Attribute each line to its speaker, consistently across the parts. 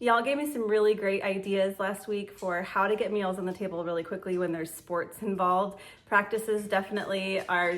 Speaker 1: Y'all gave me some really great ideas last week for how to get meals on the table really quickly when there's sports involved. Practices definitely are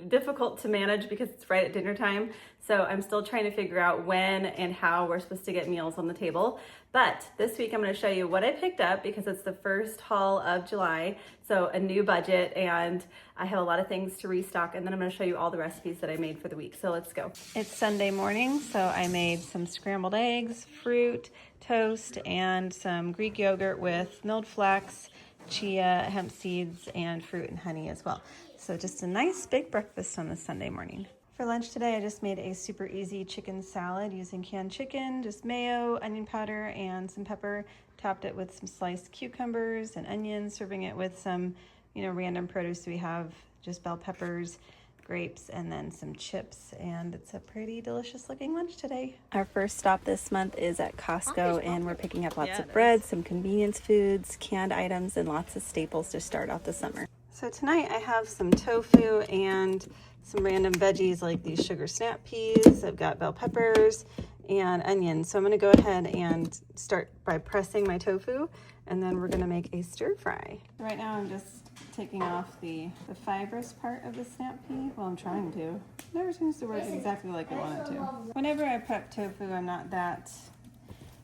Speaker 1: difficult to manage because it's right at dinner time. So I'm still trying to figure out when and how we're supposed to get meals on the table. But this week I'm going to show you what I picked up because it's the first haul of July. So a new budget, and I have a lot of things to restock, and then I'm going to show you all the recipes that I made for the week. So let's go. It's Sunday morning, so I made some scrambled eggs, fruit, toast, and some Greek yogurt with milled flax, chia, hemp seeds, and fruit and honey as well. So just a nice big breakfast on a Sunday morning. For lunch today, I just made a super easy chicken salad using canned chicken, just mayo, onion powder, and some pepper. Topped it with some sliced cucumbers and onions, serving it with some, random produce we have, just bell peppers, grapes, and then some chips, and it's a pretty delicious looking lunch today. Our first stop this month is at Costco, and we're picking up lots of bread, some convenience foods, canned items, and lots of staples to start out the summer. So tonight I have some tofu and some random veggies like these sugar snap peas. I've got bell peppers and onions. So I'm gonna go ahead and start by pressing my tofu, and then we're gonna make a stir fry. Right now I'm just taking off the fibrous part of the snap pea. Well, I'm trying to. It never seems to work exactly like I want it to. Whenever I prep tofu, I'm not that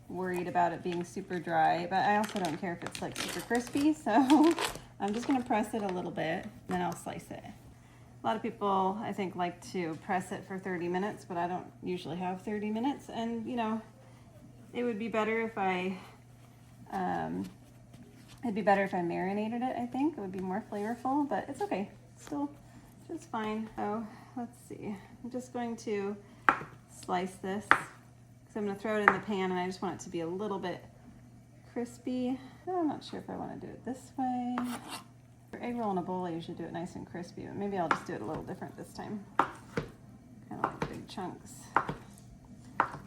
Speaker 1: worried about it being super dry, but I also don't care if it's like super crispy, so I'm just gonna press it a little bit, then I'll slice it. A lot of people, I think, like to press it for 30 minutes, but I don't usually have 30 minutes, and it would be better if I marinated it. I think it would be more flavorful, but it's okay. It's still just fine. Oh, let's see. I'm just going to slice this because I'm going to throw it in the pan, and I just want it to be a little bit crispy. I'm not sure if I want to do it this way. For egg roll in a bowl, I usually do it nice and crispy, but maybe I'll just do it a little different this time. Kind of like big chunks.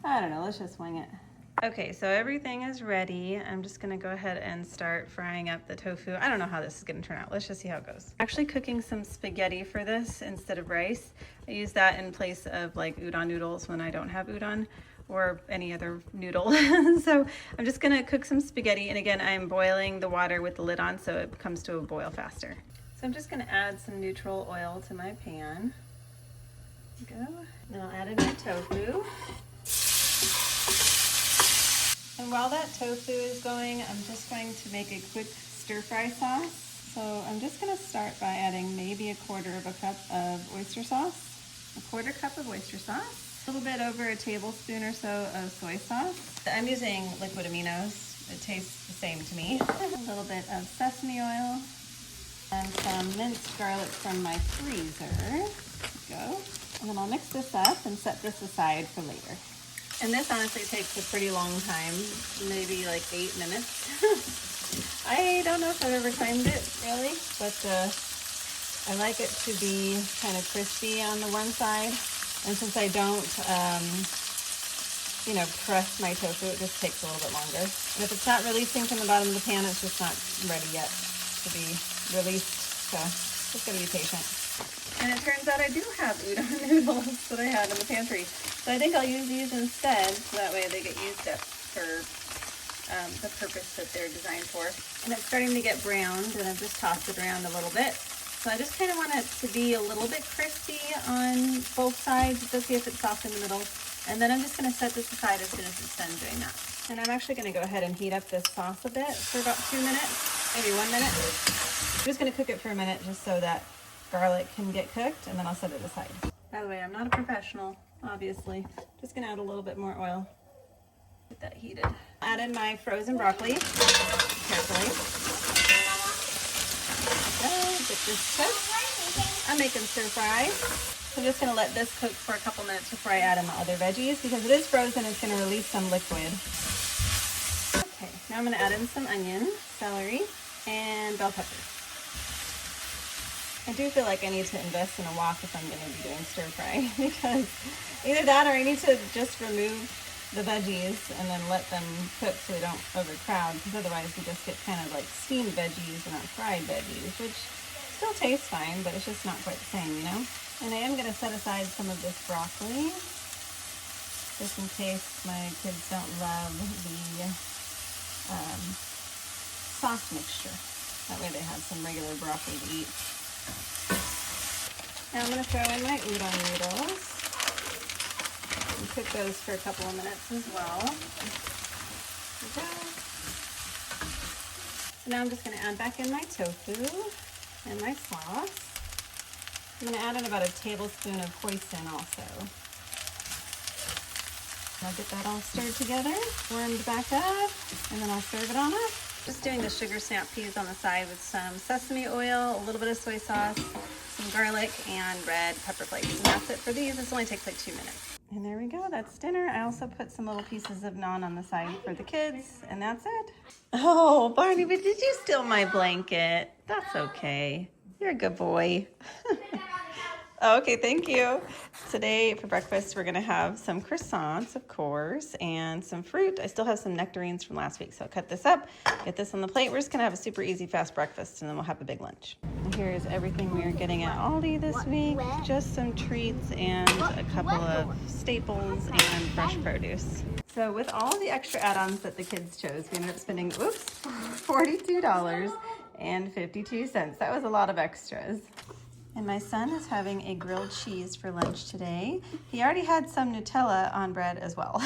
Speaker 1: I don't know. Let's just wing it. Okay, so everything is ready. I'm just gonna go ahead and start frying up the tofu. I don't know how this is gonna turn out. Let's just see how it goes. Actually cooking some spaghetti for this instead of rice. I use that in place of like udon noodles when I don't have udon or any other noodle. So I'm just gonna cook some spaghetti, and again, I'm boiling the water with the lid on so it comes to a boil faster. So I'm just gonna add some neutral oil to my pan. There we go. Then I'll add in my tofu. And while that tofu is going, I'm just going to make a quick stir fry sauce. So I'm just gonna start by adding maybe 1/4 cup of oyster sauce. 1/4 cup of oyster sauce. A little bit over a tablespoon or so of soy sauce. I'm using liquid aminos. It tastes the same to me. A little bit of sesame oil and some minced garlic from my freezer. There we go. And then I'll mix this up and set this aside for later. And this honestly takes a pretty long time, maybe like 8 minutes. I don't know if I've ever timed it really, but I like it to be kind of crispy on the one side. And since I don't, press my tofu, it just takes a little bit longer. And if it's not releasing from the bottom of the pan, it's just not ready yet to be released. So just gotta be patient. And it turns out I do have udon noodles that I had in the pantry. So I think I'll use these instead, so that way they get used up for the purpose that they're designed for. And it's starting to get browned, and I've just tossed it around a little bit. So I just kind of want it to be a little bit crispy on both sides. It's okay if it's soft in the middle. And then I'm just going to set this aside as soon as it's done doing that. And I'm actually going to go ahead and heat up this sauce a bit for about 2 minutes, maybe 1 minute. I'm just going to cook it for a minute just so that garlic can get cooked, and then I'll set it aside. By the way, I'm not a professional, obviously. Just going to add a little bit more oil. Get that heated. Add in my frozen broccoli carefully. Get this cooked. I'm making stir fry. So I'm just going to let this cook for a couple minutes before I add in the other veggies. Because it is frozen, it's going to release some liquid. Okay, now I'm going to add in some onion, celery, and bell peppers. I do feel like I need to invest in a wok if I'm going to be doing stir fry. Because either that or I need to just remove the veggies and then let them cook so they don't overcrowd. Because otherwise we just get kind of like steamed veggies and not fried veggies, which still tastes fine, but it's just not quite the same, And I am going to set aside some of this broccoli. just in case my kids don't love the sauce mixture. That way they have some regular broccoli to eat. Now I'm going to throw in my udon noodles and cook those for a couple of minutes as well. There we go. So now I'm just going to add back in my tofu and my sauce. I'm going to add in about a tablespoon of hoisin also. I'll get that all stirred together, warmed back up, and then I'll serve it on up. Just doing the sugar snap peas on the side with some sesame oil, a little bit of soy sauce, some garlic, and red pepper flakes. And that's it for these. This only takes like 2 minutes. And there we go, that's dinner. I also put some little pieces of naan on the side for the kids, and that's it. Oh, Barney, but did you steal my blanket? That's okay. You're a good boy. Okay, thank you. Today for breakfast, we're gonna have some croissants, of course, and some fruit. I still have some nectarines from last week, so I'll cut this up, get this on the plate. We're just gonna have a super easy, fast breakfast, and then we'll have a big lunch. And here is everything we are getting at Aldi this week. Just some treats and a couple of staples and fresh produce. So with all the extra add-ons that the kids chose, we ended up spending, $42.52. That was a lot of extras. And my son is having a grilled cheese for lunch today. He already had some Nutella on bread as well.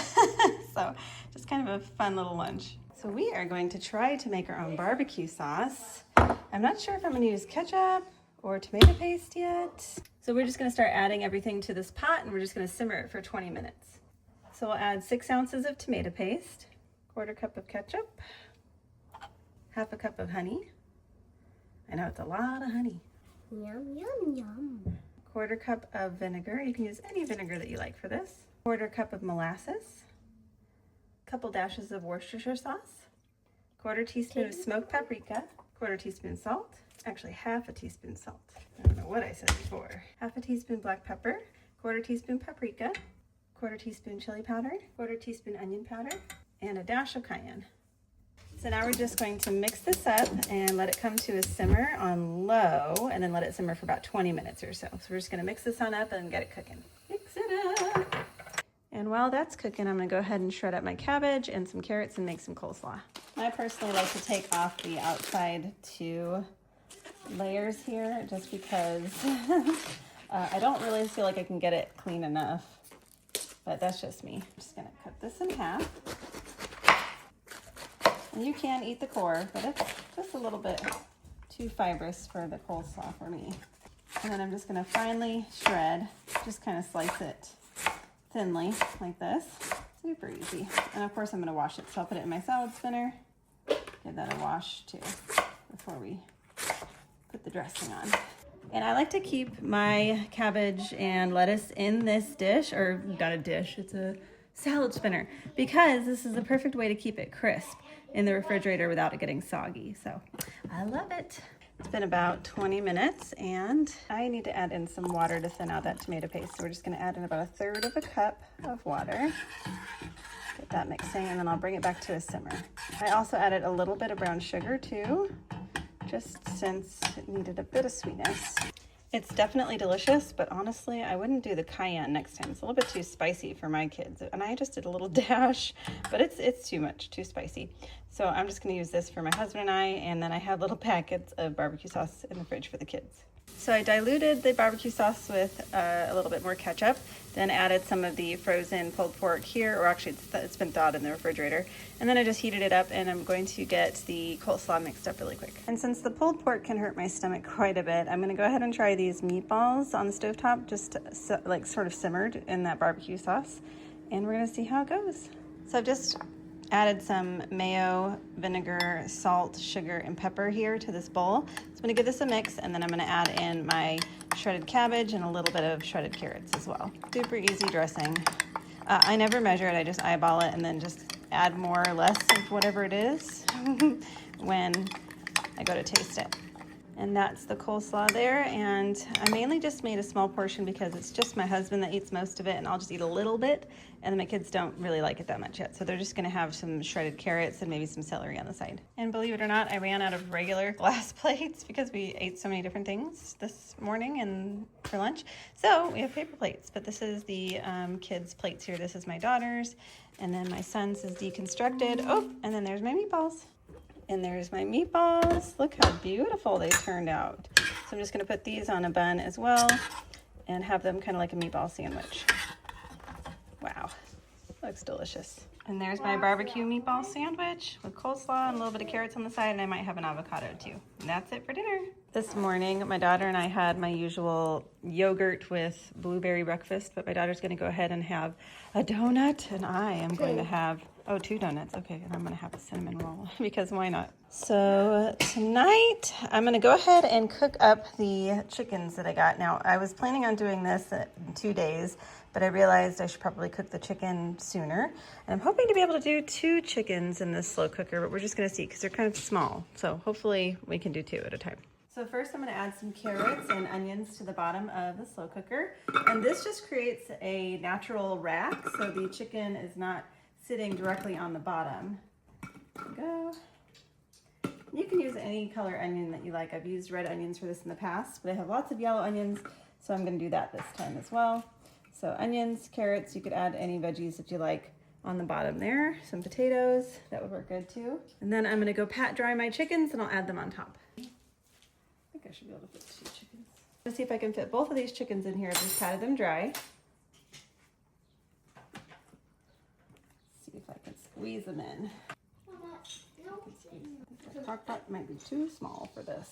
Speaker 1: So just kind of a fun little lunch. So we are going to try to make our own barbecue sauce. I'm not sure if I'm gonna use ketchup or tomato paste yet. So we're just gonna start adding everything to this pot and we're just gonna simmer it for 20 minutes. So we'll add 6 ounces of tomato paste, 1/4 cup of ketchup, 1/2 cup of honey. I know it's a lot of honey.
Speaker 2: Yum, yum, yum.
Speaker 1: 1/4 cup of vinegar. You can use any vinegar that you like for this. 1/4 cup of molasses. A couple dashes of Worcestershire sauce. 1/4 teaspoon of smoked paprika. 1/4 teaspoon salt. Actually, 1/2 teaspoon salt. I don't know what I said before. 1/2 teaspoon black pepper. 1/4 teaspoon paprika. 1/4 teaspoon chili powder. 1/4 teaspoon onion powder. And a dash of cayenne. So now we're just going to mix this up and let it come to a simmer on low and then let it simmer for about 20 minutes or so. So we're just gonna mix this on up and get it cooking. Mix it up. And while that's cooking, I'm gonna go ahead and shred up my cabbage and some carrots and make some coleslaw. I personally like to take off the outside 2 layers here just because I don't really feel like I can get it clean enough, but that's just me. I'm just gonna cut this in half. And you can eat the core, but it's just a little bit too fibrous for the coleslaw for me. And then I'm just gonna finely shred, just kind of slice it thinly like this. Super easy. And of course I'm gonna wash it, so I'll put it in my salad spinner. Give that a wash too before we put the dressing on. And I like to keep my cabbage and lettuce in this dish, or not a dish, it's a salad spinner, because this is the perfect way to keep it crisp in the refrigerator without it getting soggy. So I love it. It's been about 20 minutes and I need to add in some water to thin out that tomato paste. So we're just gonna add in about 1/3 cup of water. Get that mixing and then I'll bring it back to a simmer. I also added a little bit of brown sugar too, just since it needed a bit of sweetness. It's definitely delicious, but honestly, I wouldn't do the cayenne next time. It's a little bit too spicy for my kids. And I just did a little dash, but it's too much, too spicy. So I'm just gonna use this for my husband and I, and then I have little packets of barbecue sauce in the fridge for the kids. So I diluted the barbecue sauce with a little bit more ketchup, then added some of the frozen pulled pork here, or actually it's been thawed in the refrigerator. And then I just heated it up and I'm going to get the coleslaw mixed up really quick. And since the pulled pork can hurt my stomach quite a bit, I'm gonna go ahead and try these meatballs on the stovetop, just like sort of simmered in that barbecue sauce. And we're gonna see how it goes. So I've just added some mayo, vinegar, salt, sugar, and pepper here to this bowl. So I'm gonna give this a mix and then I'm gonna add in my shredded cabbage and a little bit of shredded carrots as well. Super easy dressing. I never measure it, I just eyeball it and then just add more or less of whatever it is when I go to taste it. And that's the coleslaw there. And I mainly just made a small portion because it's just my husband that eats most of it, and I'll just eat a little bit. And my kids don't really like it that much yet. So they're just gonna have some shredded carrots and maybe some celery on the side. And believe it or not, I ran out of regular glass plates because we ate so many different things this morning and for lunch. So we have paper plates, but this is the kids' plates here. This is my daughter's, and then my son's is deconstructed. Oh, and then there's my meatballs. And there's my meatballs. Look how beautiful they turned out. So I'm just gonna put these on a bun as well and have them kind of like a meatball sandwich. Wow, looks delicious. And there's my barbecue meatball sandwich with coleslaw and a little bit of carrots on the side, and I might have an avocado too. And that's it for dinner. This morning, my daughter and I had my usual yogurt with blueberry breakfast, but my daughter's gonna go ahead and have a donut, and I am going to have, oh, 2 donuts, okay, and I'm gonna have a cinnamon roll, because why not? So tonight, I'm gonna go ahead and cook up the chickens that I got. Now, I was planning on doing this in 2 days, but I realized I should probably cook the chicken sooner. And I'm hoping to be able to do 2 chickens in this slow cooker, but we're just gonna see, because they're kind of small. So hopefully we can do 2 at a time. So first I'm gonna add some carrots and onions to the bottom of the slow cooker. And this just creates a natural rack, so the chicken is not sitting directly on the bottom. There we go. You can use any color onion that you like. I've used red onions for this in the past, but I have lots of yellow onions, so I'm gonna do that this time as well. So onions, carrots, you could add any veggies that you like on the bottom there. Some potatoes, that would work good too. And then I'm gonna go pat dry my chickens and I'll add them on top. I think I should be able to fit 2 chickens. Let's see if I can fit both of these chickens in here. I've just patted them dry. See if I can squeeze them in. The crock pot might be too small for this.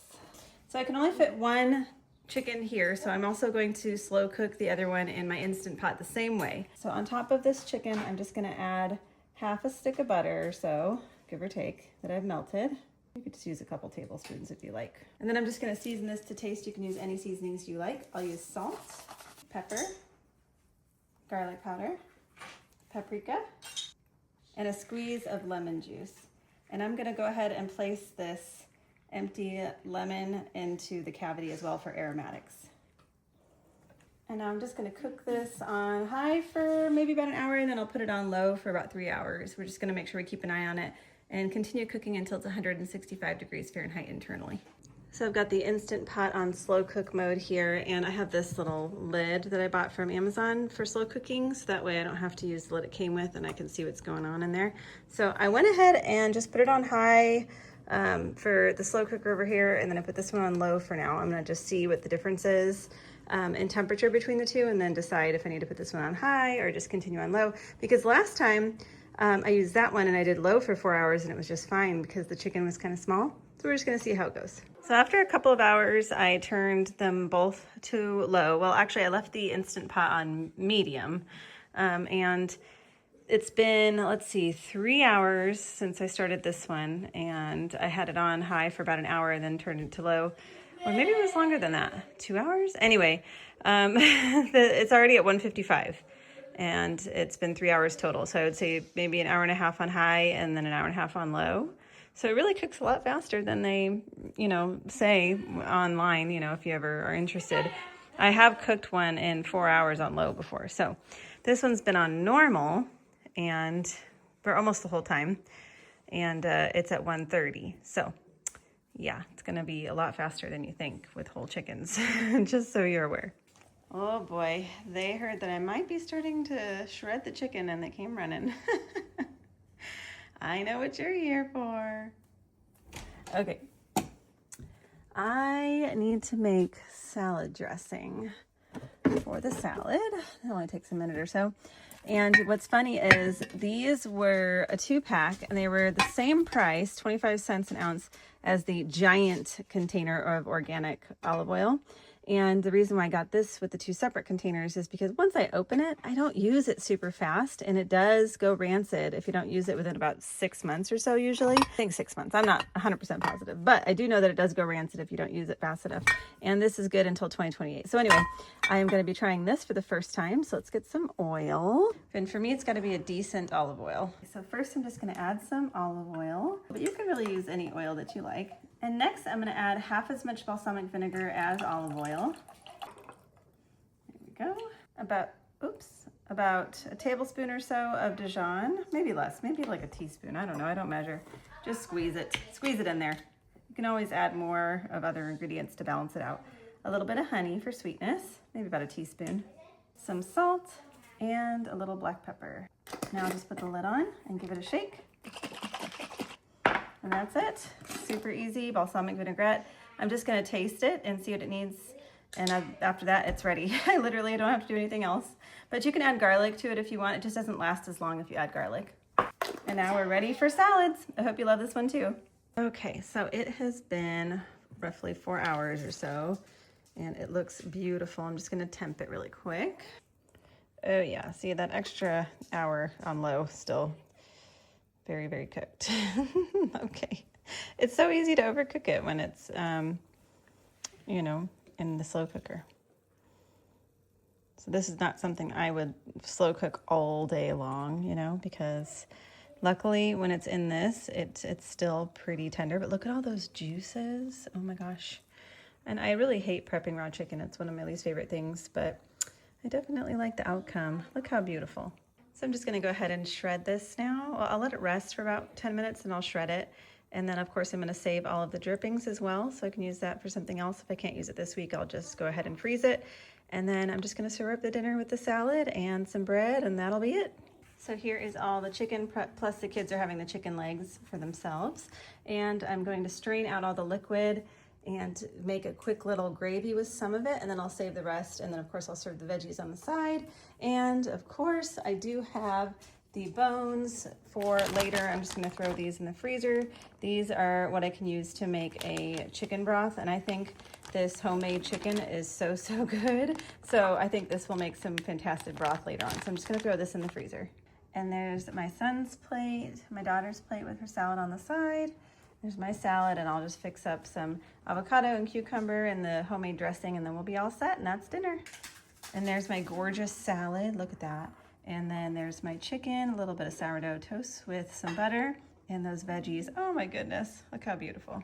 Speaker 1: So I can only fit 1 chicken here, so I'm also going to slow cook the other one in my Instant Pot the same way. So on top of this chicken, I'm just gonna add half a stick of butter or so, give or take, that I've melted. You could just use a couple tablespoons if you like. And then I'm just gonna season this to taste. You can use any seasonings you like. I'll use salt, pepper, garlic powder, paprika, and a squeeze of lemon juice. And I'm gonna go ahead and place this empty lemon into the cavity as well for aromatics. And now I'm just gonna cook this on high for maybe about an hour, and then I'll put it on low for about 3 hours. We're just gonna make sure we keep an eye on it and continue cooking until it's 165 degrees Fahrenheit internally. So I've got the Instant Pot on slow cook mode here, and I have this little lid that I bought from Amazon for slow cooking, so that way I don't have to use the lid it came with and I can see what's going on in there. So I went ahead and just put it on high for the slow cooker over here, and then I put this one on low for now. I'm gonna just see what the difference is in temperature between the two, and then decide if I need to put this one on high or just continue on low, because last time I used that one and I did low for 4 hours and it was just fine because the chicken was kind of small. So we're just gonna see how it goes. So after a couple of hours, I turned them both to low. Well, actually I left the Instant Pot on medium, and it's been, let's see, 3 hours since I started this one, and I had it on high for about an hour and then turned it to low. Or maybe it was longer than that, 2 hours? Anyway, it's already at 155. And it's been 3 hours total. So I would say maybe an hour and a half on high and then an hour and a half on low. So it really cooks a lot faster than they, say online, if you ever are interested. I have cooked one in 4 hours on low before. So this one's been on normal and for almost the whole time. And it's at 130. So yeah, it's gonna be a lot faster than you think with whole chickens, just so you're aware. Oh boy, they heard that I might be starting to shred the chicken and they came running. I know what you're here for. Okay, I need to make salad dressing for the salad. It only takes a minute or so. And what's funny is these were a 2-pack and they were the same price, 25 cents an ounce, as the giant container of organic olive oil. And the reason why I got this with the 2 separate containers is because once I open it, I don't use it super fast, and it does go rancid if you don't use it within about 6 months or so usually. I think 6 months. I'm not 100% positive, but I do know that it does go rancid if you don't use it fast enough. And this is good until 2028. So anyway, I am going to be trying this for the first time. So let's get some oil. And for me, it's got to be a decent olive oil. So first I'm just going to add some olive oil, but you can really use any oil that you like. And next I'm gonna add half as much balsamic vinegar as olive oil. There we go. About a tablespoon or so of Dijon, maybe less, maybe like a teaspoon. I don't know, I don't measure. Just squeeze it in there. You can always add more of other ingredients to balance it out. A little bit of honey for sweetness, maybe about a teaspoon. Some salt and a little black pepper. Now I'll just put the lid on and give it a shake. And that's it. Super easy balsamic vinaigrette. I'm just gonna taste it and see what it needs. And after that, it's ready. I literally don't have to do anything else. But you can add garlic to it if you want. It just doesn't last as long if you add garlic. And now we're ready for salads. I hope you love this one too. Okay, so it has been roughly 4 hours or so, and it looks beautiful. I'm just gonna temp it really quick. Oh yeah, see that extra hour on low, still very, very cooked. Okay, it's so easy to overcook it when it's, you know, in the slow cooker. So this is not something I would slow cook all day long, you know, because luckily when it's in this, it's still pretty tender, but look at all those juices. Oh my gosh. And I really hate prepping raw chicken. It's one of my least favorite things, but I definitely like the outcome. Look how beautiful. So I'm just gonna go ahead and shred this now. Well, I'll let it rest for about 10 minutes and I'll shred it. And then of course I'm gonna save all of the drippings as well, so I can use that for something else. If I can't use it this week, I'll just go ahead and freeze it. And then I'm just gonna serve up the dinner with the salad and some bread, and that'll be it. So here is all the chicken, plus the kids are having the chicken legs for themselves. And I'm going to strain out all the liquid and make a quick little gravy with some of it, and then I'll save the rest. And then of course I'll serve the veggies on the side. And of course I do have the bones for later. I'm just gonna throw these in the freezer. These are what I can use to make a chicken broth, and I think this homemade chicken is so good. So I think this will make some fantastic broth later on. So I'm just gonna throw this in the freezer. And there's my son's plate, my daughter's plate with her salad on the side. There's my salad, and I'll just fix up some avocado and cucumber and the homemade dressing, and then we'll be all set, and that's dinner. And there's my gorgeous salad, look at that. And then there's my chicken, a little bit of sourdough toast with some butter, and those veggies. Oh my goodness, look how beautiful.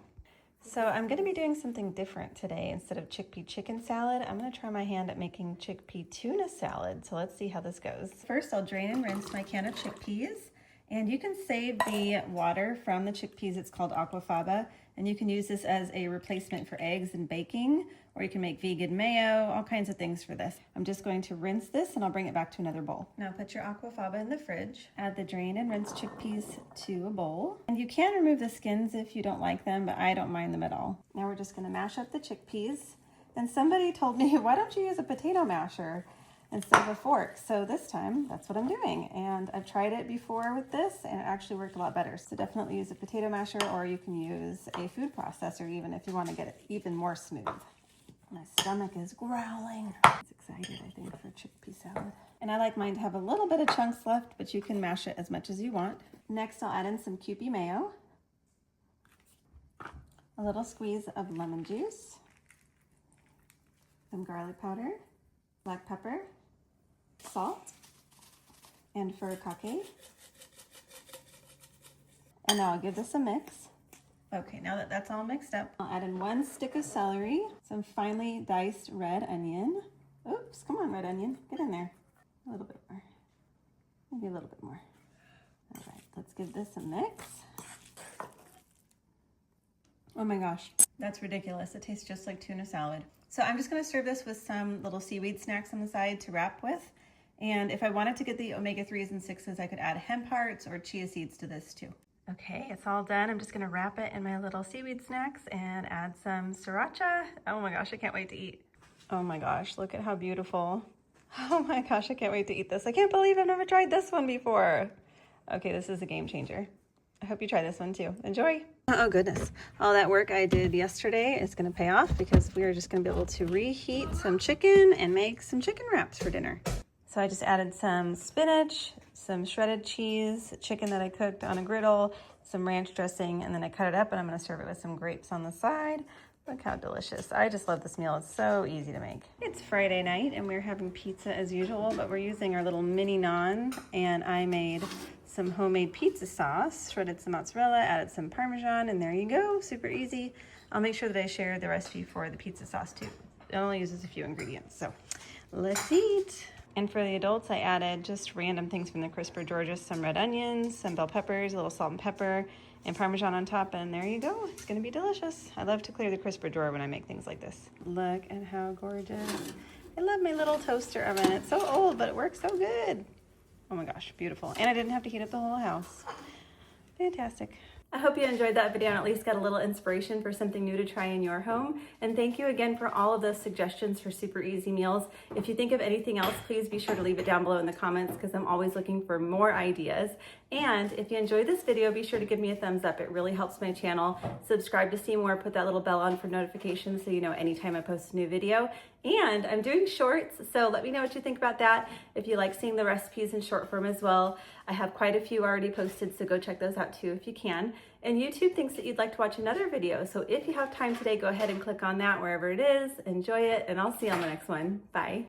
Speaker 1: So I'm gonna be doing something different today. Instead of chickpea chicken salad, I'm gonna try my hand at making chickpea tuna salad. So let's see how this goes. First, I'll drain and rinse my can of chickpeas. And you can save the water from the chickpeas. It's called aquafaba. And you can use this as a replacement for eggs and baking, or you can make vegan mayo, all kinds of things for this. I'm just going to rinse this and I'll bring it back to another bowl. Now put your aquafaba in the fridge. Add the drained and rinsed chickpeas to a bowl. And you can remove the skins if you don't like them, but I don't mind them at all. Now we're just gonna mash up the chickpeas. And somebody told me, why don't you use a potato masher instead of a fork? So this time, that's what I'm doing. And I've tried it before with this, and it actually worked a lot better. So definitely use a potato masher, or you can use a food processor even if you want to get it even more smooth. My stomach is growling. It's excited, I think, for chickpea salad. And I like mine to have a little bit of chunks left, but you can mash it as much as you want. Next, I'll add in some Kewpie mayo, a little squeeze of lemon juice, some garlic powder, black pepper, salt, and furikake. And now I'll give this a mix. Okay, now that that's all mixed up, I'll add in 1 stick of celery, some finely diced red onion. Oops, come on, red onion, get in there. A little bit more, maybe a little bit more. All right, let's give this a mix. Oh my gosh, that's ridiculous. It tastes just like tuna salad. So I'm just gonna serve this with some little seaweed snacks on the side to wrap with. And if I wanted to get the omega-3s and 6s, I could add hemp hearts or chia seeds to this too. Okay, it's all done. I'm just gonna wrap it in my little seaweed snacks and add some sriracha. Oh my gosh, I can't wait to eat. Oh my gosh, look at how beautiful. Oh my gosh, I can't wait to eat this. I can't believe I've never tried this one before. Okay, this is a game changer. I hope you try this one too. Enjoy. Oh goodness, all that work I did yesterday is gonna pay off because we are just gonna be able to reheat some chicken and make some chicken wraps for dinner. So I just added some spinach, some shredded cheese, chicken that I cooked on a griddle, some ranch dressing, and then I cut it up and I'm gonna serve it with some grapes on the side. Look how delicious. I just love this meal. It's so easy to make. It's Friday night and we're having pizza as usual, but we're using our little mini naan, and I made some homemade pizza sauce, shredded some mozzarella, added some Parmesan, and there you go, super easy. I'll make sure that I share the recipe for the pizza sauce too. It only uses a few ingredients, so let's eat. And for the adults, I added just random things from the crisper drawer, just some red onions, some bell peppers, a little salt and pepper, and Parmesan on top, and there you go. It's gonna be delicious. I love to clear the crisper drawer when I make things like this. Look at how gorgeous. I love my little toaster oven. It's so old, but it works so good. Oh my gosh, beautiful. And I didn't have to heat up the whole house. Fantastic. I hope you enjoyed that video and at least got a little inspiration for something new to try in your home. And thank you again for all of those suggestions for super easy meals. If you think of anything else, please be sure to leave it down below in the comments because I'm always looking for more ideas. And if you enjoyed this video, be sure to give me a thumbs up. It really helps my channel. Subscribe to see more, put that little bell on for notifications so you know anytime I post a new video. And I'm doing shorts, so let me know what you think about that. If you like seeing the recipes in short form as well, I have quite a few already posted, so go check those out too if you can. And YouTube thinks that you'd like to watch another video, so if you have time today, go ahead and click on that wherever it is. Enjoy it, and I'll see you on the next one. Bye.